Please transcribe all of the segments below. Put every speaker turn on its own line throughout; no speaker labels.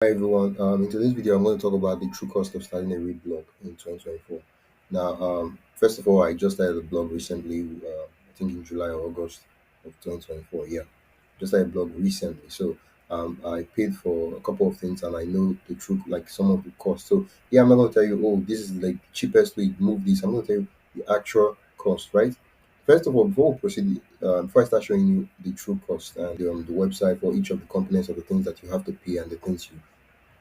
Hi everyone. In today's video, I'm going to talk about the true cost of starting a read blog in 2024. Now, first of all, I just started a blog recently. I think in July or August of 2024. Yeah, just started a blog recently. So, I paid for a couple of things, and I know the truth, like some of the cost. So, yeah, I'm not going to tell you, oh, this is like the cheapest way to move this. I'm going to tell you the actual cost, right? First of all, before we proceed, before I start showing you the true cost and the website for each of the components of the things that you have to pay and the things you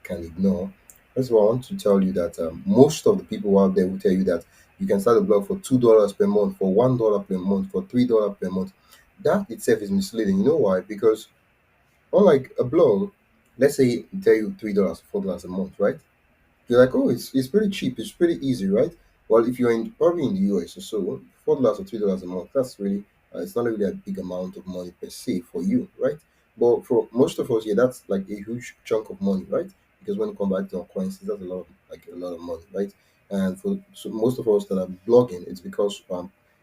can ignore. First of all, I want to tell you that most of the people out there will tell you that you can start a blog for $2 per month, for $1 per month, for $3 per month. That itself is misleading. You know why? Because unlike a blog, let's say it tell you $3, $4 a month, right? You're like, oh, it's pretty cheap, it's pretty easy, right? Well, if you're in probably in the US or so, $4 or $3 a month, that's really it's not really a big amount of money per se for you, right? But for most of us, yeah, that's like a huge chunk of money, right? Because when you come back to our coins, that's a lot of money, right? And for so most of us that are blogging, it's because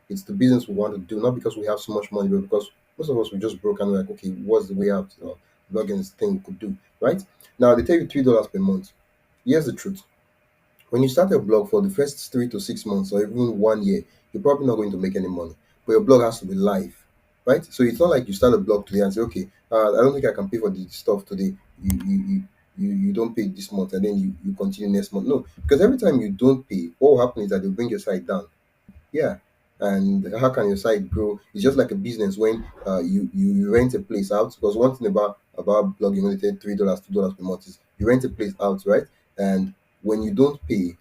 it's the business we want to do, not because we have so much money, but because most of us we just broke and we're like, okay, what's the way out? Blogging is the thing we could do, right? Now they tell you $3 per month. Here's the truth: when you start a blog for the first 3 to 6 months or even 1 year, you're probably not going to make any money. But your blog has to be live, right? So it's not like you start a blog today and say, okay, I don't think I can pay for the stuff today. You don't pay this month and then you continue next month. No, because every time you don't pay, what will happen is that they'll bring your site down. Yeah. And how can your site grow? It's just like a business when you rent a place out. Because one thing about blogging when they take $3, $2 per month is you rent a place out, right? And when you don't pay,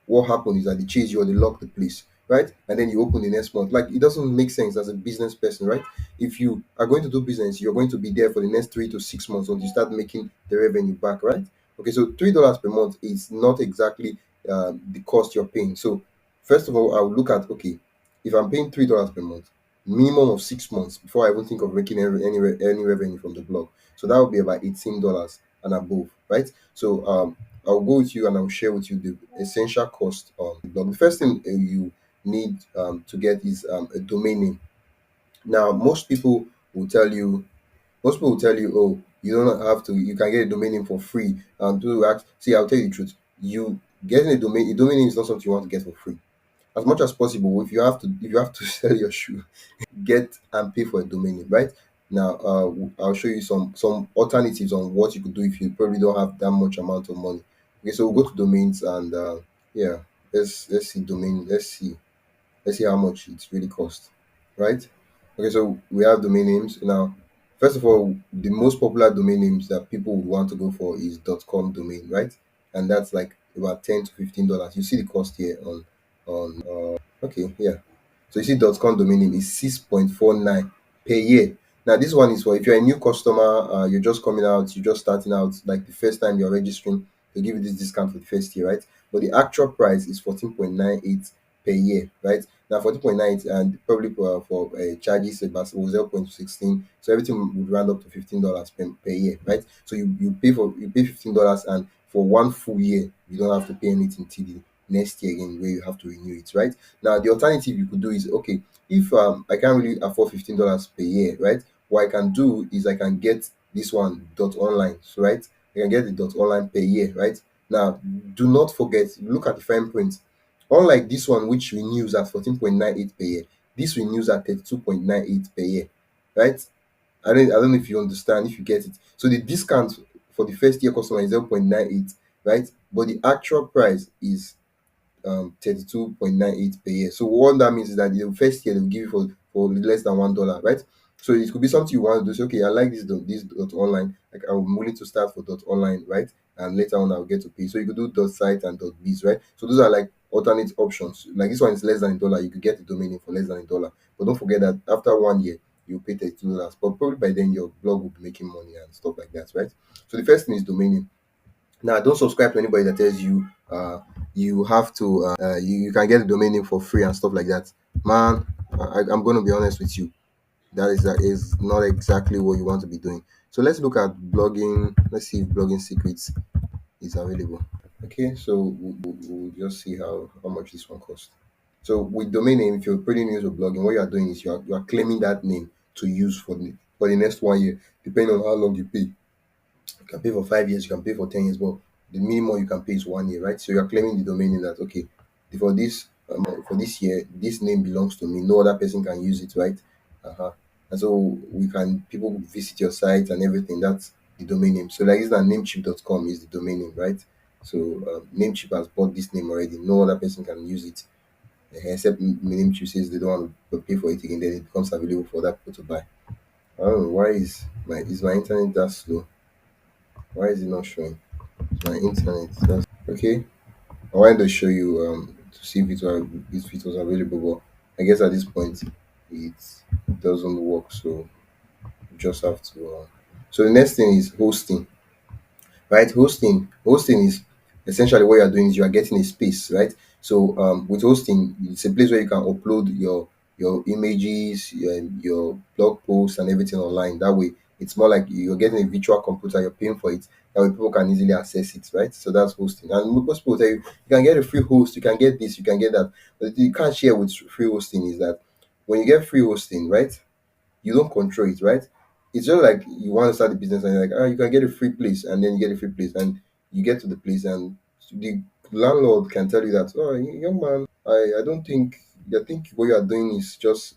what happens is that they chase you or they lock the place, right? And then you open the next month. Like it doesn't make sense as a business person, right? If you are going to do business, you're going to be there for the next 3 to 6 months until you start making the revenue back, right? Okay, so $3 per month is not exactly the cost you're paying. So first of all, I will look at, okay, if I'm paying $3 per month, minimum of 6 months before I even think of making any revenue from the blog. So that would be about $18 and above, right? So I'll go with you and I'll share with you the essential cost of the blog. The first thing you need to get is a domain name. Now, most people will tell you, oh, you don't have to, you can get a domain name for free. To ask, see, I'll tell you the truth. You getting a domain name is not something you want to get for free. As much as possible, if you have to sell your shoe, get and pay for a domain name, right? Now, I'll show you some alternatives on what you could do if you probably don't have that much amount of money. Okay, so we'll go to domains and yeah, let's see domain. Let's see how much it really costs, right? Okay, so we have domain names now. First of all, the most popular domain names that people would want to go for is .com domain, right? And that's like about $10 to $15. You see the cost here on okay, yeah. So you see .com domain name is 6.49 per year. Now this one is for if you're a new customer, you're just coming out, you're just starting out, like the first time you're registering, they give you this discount for the first year, right? But the actual price is 14.98 per year, right? Now 14.98 and probably for charges about 0.16, so everything would round up to $15 per year, right? So you pay $15 and for one full year you don't have to pay anything till the next year again where you have to renew it, right? Now the alternative you could do is, okay, if I can't really afford $15 per year, right? What I can do is I can get this one dot online, so right, I can get the dot online per year, right? Now do not forget, look at the fine print. Unlike this one, which renews at 14.98 per year, this renews at 32.98 per year, right? I don't know if you understand, if you get it. So the discount for the first year customer is 0.98, right? But the actual price is 32.98 per year. So what that means is that the first year they'll give you for less than $1, right? So it could be something you want to do. Say, okay, I like this dot online. Like I'm willing to start for dot online, right? And later on I'll get to pay. So you could do dot site and dot biz, right? So those are like alternate options. Like this one is less than $1. You could get the domain name for less than $1. But don't forget that after 1 year you pay $32. But probably by then your blog will be making money and stuff like that, right? So the first thing is domain name. Now, don't subscribe to anybody that tells you you have to you can get the domain name for free and stuff like that. Man, I'm going to be honest with you. That is not exactly what you want to be doing. So let's look at blogging. Let's see if blogging secrets is available. Okay, so we'll just see how much this one costs. So with domain name, if you're pretty new to blogging, what you are doing is you are claiming that name to use for the next 1 year, depending on how long you pay. can pay for 5 years, you can pay for 10 years, but the minimum you can pay is 1 year, right? So you're claiming the domain name that okay, for this year, this name belongs to me. No other person can use it, right? Uh-huh. And so we can people visit your site and everything. That's the domain name. So like this, that namecheap.com is the domain name, right? So Namecheap has bought this name already. No other person can use it except Namecheap says they don't want to pay for it again. Then it becomes available for other people to buy. I don't know why is my internet that slow? Why is it not showing? My internet. That's okay. I wanted to show you to see if it was available, but I guess at this point it doesn't work. So you just have to. So the next thing is hosting, right? Hosting is essentially what you are doing is you are getting a space, right? So with hosting, it's a place where you can upload your images, your blog posts, and everything online. That way, it's more like you're getting a virtual computer. You're paying for it. That way, people can easily access it, right? So that's hosting. And most people tell you you can get a free host, you can get this, you can get that. But you can't share with free hosting is that when you get free hosting, right? You don't control it, right? It's just like you want to start a business and you're like, you can get a free place, and then you get a free place, and you get to the place, and the landlord can tell you that, oh, young man, I don't think, I think what you are doing is just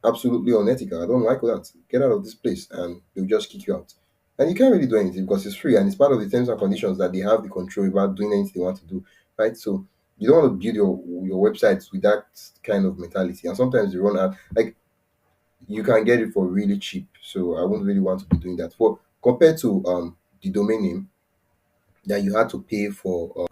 absolutely unethical. I don't like that. Get out of this place, and they'll just kick you out. And you can't really do anything because it's free and it's part of the terms and conditions that they have the control about doing anything they want to do, right? So you don't want to build your websites with that kind of mentality. And sometimes you run out. Like you can get it for really cheap. So I wouldn't really want to be doing that. For compared to the domain name that you had to pay for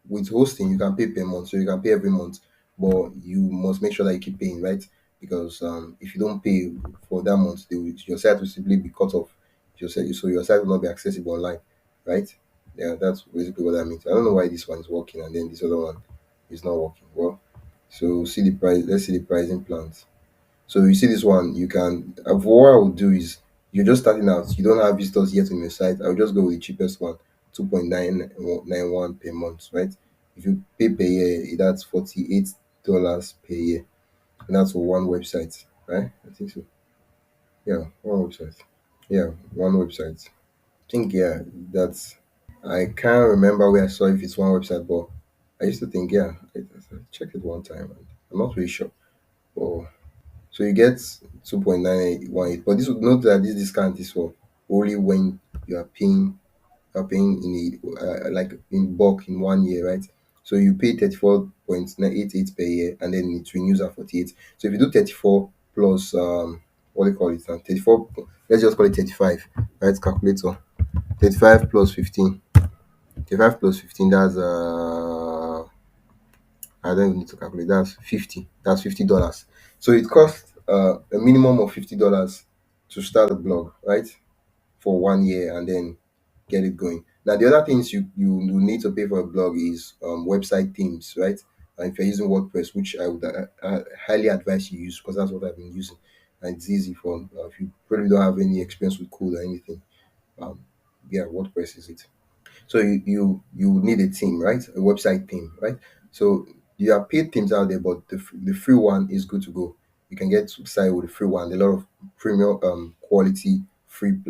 with hosting, you can pay per month, so you can pay every month, but you must make sure that you keep paying, right? Because if you don't pay for that month, your site will simply be cut off. So your site will not be accessible online, right? Yeah, that's basically what that means. I don't know why this one is working and then this other one is not working. Well, so see the price. Let's see the pricing plans. So you see this one, you can. For what I would do is, you're just starting out. You don't have visitors yet on your site. I'll just go with the cheapest one, 2.991 per month, right? If you pay per year, that's $48 per year, and that's for one website, right? I think so. Yeah, one website. Yeah, one website. I think yeah, that's. I can't remember where I saw if it's one website, but I used to think yeah. I checked it one time, and I'm not really sure. But so you get 2.9818. But this would note that this discount is for only when you are paying in like in bulk in 1 year, right? So you pay 34.988 per year and then it renews at 48. So if you do 34 plus what do you call it now? 34, let's just call it 35, right? Calculator. 35 plus 15. 35 plus 15, that's I don't even need to calculate. That's 50. That's $50. So it costs a minimum of $50 to start a blog, right? For 1 year and then get it going. Now the other things you need to pay for a blog is website themes, right? And if you're using WordPress, which I would highly advise you use because that's what I've been using, and it's easy for if you probably don't have any experience with code or anything. Um, yeah, WordPress is it. So you need a theme, right? A website theme, right? So you have paid themes out there, but the free one is good to go. You can get started with the free one. A lot of premium quality free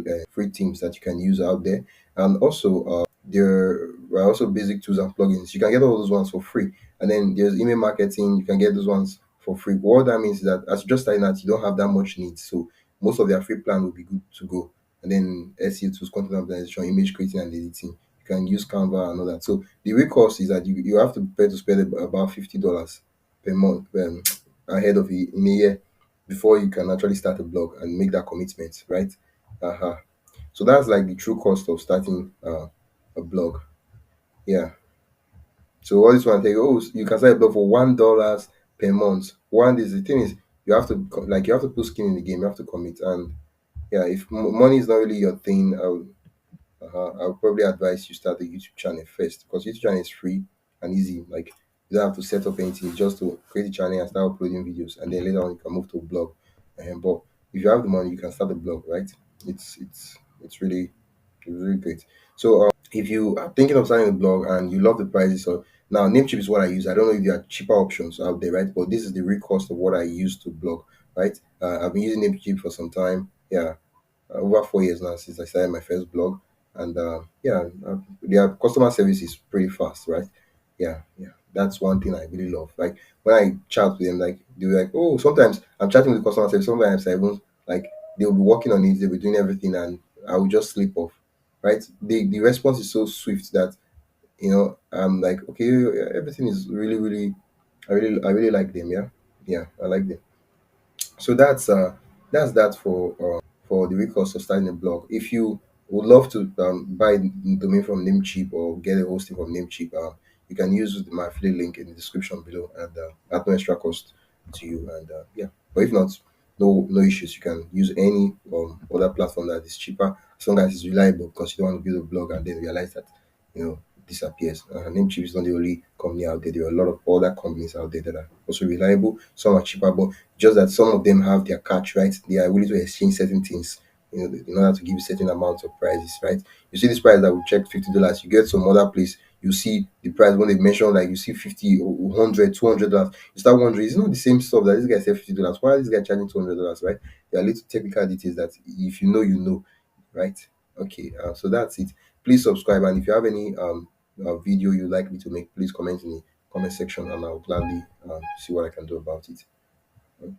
themes that you can use out there, and also there are also basic tools and plugins. You can get all those ones for free, and then there's email marketing. You can get those ones for free. But what that means is that as you just starting out, you don't have that much need. So most of their free plan will be good to go. And then SEO tools, content optimization, image creating and editing. You can use Canva and all that. So the real cost is that you have to prepare to spend about $50 per month ahead of it in a year before you can actually start a blog and make that commitment, right? Uh-huh. So that's like the true cost of starting a blog. Yeah. So all this one take you can start a blog for $1 per month. One is the thing is you have to put skin in the game. You have to commit. And yeah, if money is not really your thing, I would probably advise you start a YouTube channel first because YouTube channel is free and easy. Like you don't have to set up anything, it's just to create a channel and start uploading videos, and then later on you can move to a blog. But if you have the money, you can start a blog, right? It's really great. So if you are thinking of starting a blog and you love the prices, so now Namecheap is what I use. I don't know if there are cheaper options out there, right? But this is the real cost of what I use to blog, right? I've been using Namecheap for some time. Yeah, over 4 years now since I started my first blog, and yeah, their customer service is pretty fast, right? Yeah, yeah, that's one thing I really love. Like when I chat with them, like they're like, oh, sometimes I'm chatting with customer service, sometimes I won't like they'll be working on it, they'll be doing everything, and I will just sleep off, right? The response is so swift that I'm like, okay, yeah, everything is really, really, I really like them. Yeah, yeah, I like them. So that's that for the recourse of starting a blog. If you would love to buy the domain from Namecheap or get a hosting from Namecheap, you can use my affiliate link in the description below, and at no extra cost to you. And yeah, but if not, no issues. You can use any other platform that is cheaper as long as it's reliable, because you don't want to build a blog and then realize that disappears. Namecheap is not the only company out there. There are a lot of other companies out there that are also reliable. Some are cheaper, but just that some of them have their catch, right? They are willing to exchange certain things, in order to give you certain amounts of prices, right? You see this price that we checked $50, you get some other place, you see the price when they mention, like you see 50 or 100, $200. You start wondering, it's not the same stuff that this guy said $50. Why is this guy charging $200, right? There are little technical details that if you know, you know, right? Okay, so that's it. Please subscribe, and if you have any video you'd like me to make, please comment in the comment section, and I'll gladly see what I can do about it. Okay.